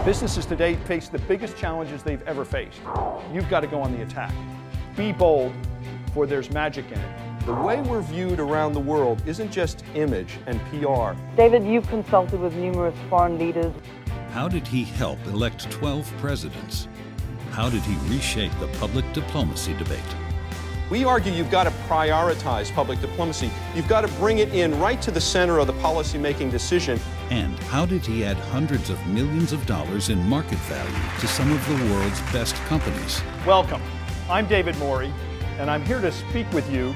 Businesses today face the biggest challenges they've ever faced. You've got to go on the attack. Be bold, for there's magic in it. The way we're viewed around the world isn't just image and PR. David, you've consulted with numerous foreign leaders. How did he help elect 12 presidents? How did he reshape the public diplomacy debate? We argue you've got to prioritize public diplomacy. You've got to bring it in right to the center of the policy-making decision. And how did he add hundreds of millions of dollars in market value to some of the world's best companies? Welcome. I'm David Morey, and I'm here to speak with you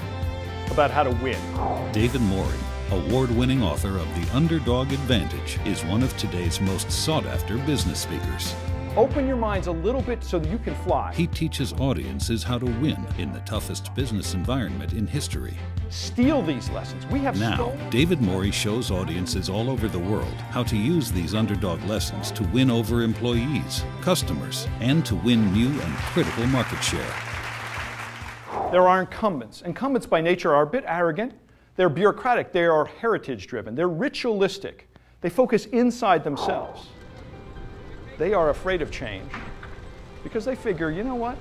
about how to win. David Morey, award-winning author of The Underdog Advantage, is one of today's most sought-after business speakers. Open your minds a little bit so that you can fly. He teaches audiences how to win in the toughest business environment in history. Steal these lessons. We have Now, David Morey shows audiences all over the world how to use these underdog lessons to win over employees, customers, and to win new and critical market share. There are incumbents. Incumbents by nature are a bit arrogant. They're bureaucratic. They are heritage-driven. They're ritualistic. They focus inside themselves. They are afraid of change because they figure, you know what?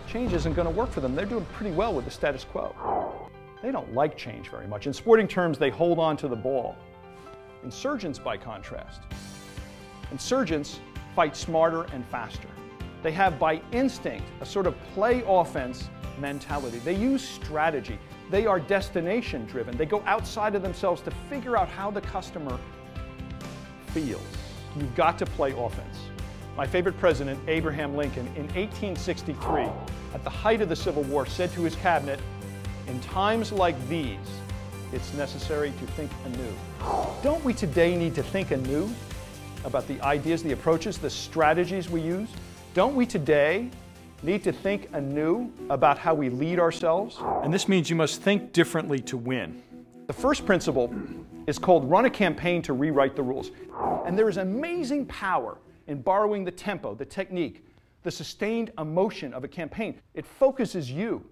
Change isn't going to work for them. They're doing pretty well with the status quo. They don't like change very much. In sporting terms, they hold on to the ball. Insurgents, by contrast, insurgents fight smarter and faster. They have, by instinct, a sort of play offense mentality. They use strategy. They are destination driven. They go outside of themselves to figure out how the customer feels. You've got to play offense. My favorite president, Abraham Lincoln, in 1863, at the height of the Civil War, said to his cabinet, "In times like these, it's necessary to think anew." Don't we today need to think anew about the ideas, the approaches, the strategies we use? Don't we today need to think anew about how we lead ourselves? And this means you must think differently to win. The first principle is called run a campaign to rewrite the rules. And there is amazing power in borrowing the tempo, the technique, the sustained emotion of a campaign. It focuses you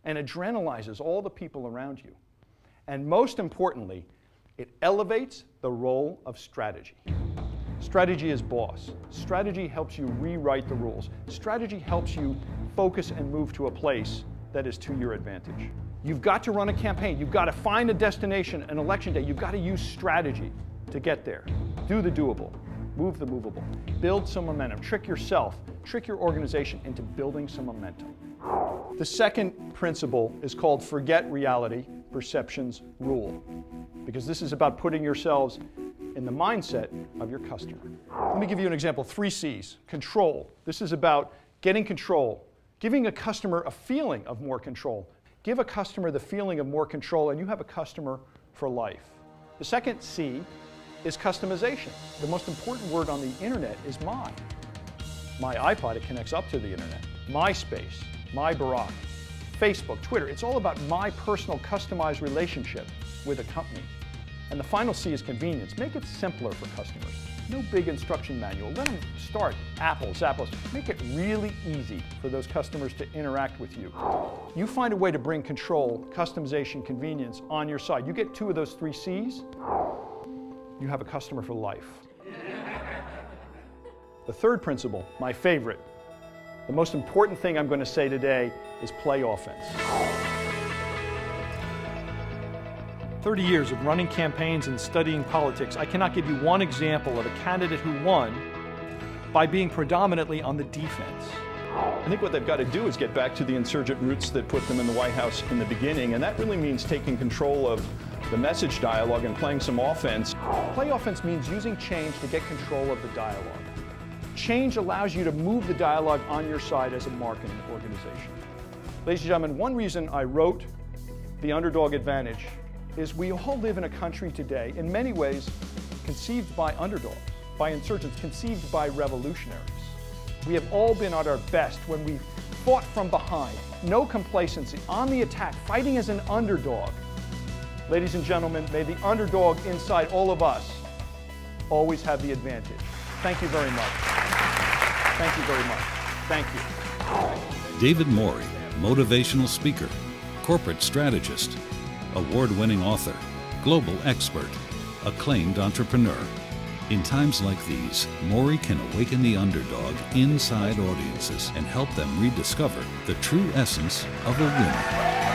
and adrenalizes all the people around you. And most importantly, it elevates the role of strategy. Strategy is boss. Strategy helps you rewrite the rules. Strategy helps you focus and move to a place that is to your advantage. You've got to run a campaign. You've got to find a destination, an election day. You've got to use strategy to get there. Do the doable. Move the movable. Build some momentum. Trick yourself, trick your organization into building some momentum. The second principle is called forget reality, perceptions rule. Because this is about putting yourselves in the mindset of your customer. Let me give you an example. 3 C's. Control. This is about getting control, giving a customer a feeling of more control. Give a customer the feeling of more control and you have a customer for life. The second C is customization. The most important word on the internet is my. My iPod, it connects up to the internet. MySpace, my Barack, Facebook, Twitter. It's all about my personal customized relationship with a company. And the final C is convenience. Make it simpler for customers. No big instruction manual. Let them start Apple, Zappos. Make it really easy for those customers to interact with you. You find a way to bring control, customization, convenience on your side. You get 2 of those 3 C's, you have a customer for life. The third principle, my favorite, the most important thing I'm going to say today is play offense. 30 years of running campaigns and studying politics, I cannot give you one example of a candidate who won by being predominantly on the defense. I think what they've got to do is get back to the insurgent roots that put them in the White House in the beginning, and that really means taking control of the message dialogue and playing some offense. Play offense means using change to get control of the dialogue. Change allows you to move the dialogue on your side as a marketing organization. Ladies and gentlemen, one reason I wrote The Underdog Advantage is we all live in a country today, in many ways, conceived by underdogs, by insurgents, conceived by revolutionaries. We have all been at our best when we fought from behind, no complacency, on the attack, fighting as an underdog. Ladies and gentlemen, may the underdog inside all of us always have the advantage. Thank you very much. Thank you very much. Thank you. David Morey, motivational speaker, corporate strategist, award-winning author, global expert, acclaimed entrepreneur. In times like these, Maury can awaken the underdog inside audiences and help them rediscover the true essence of a winner.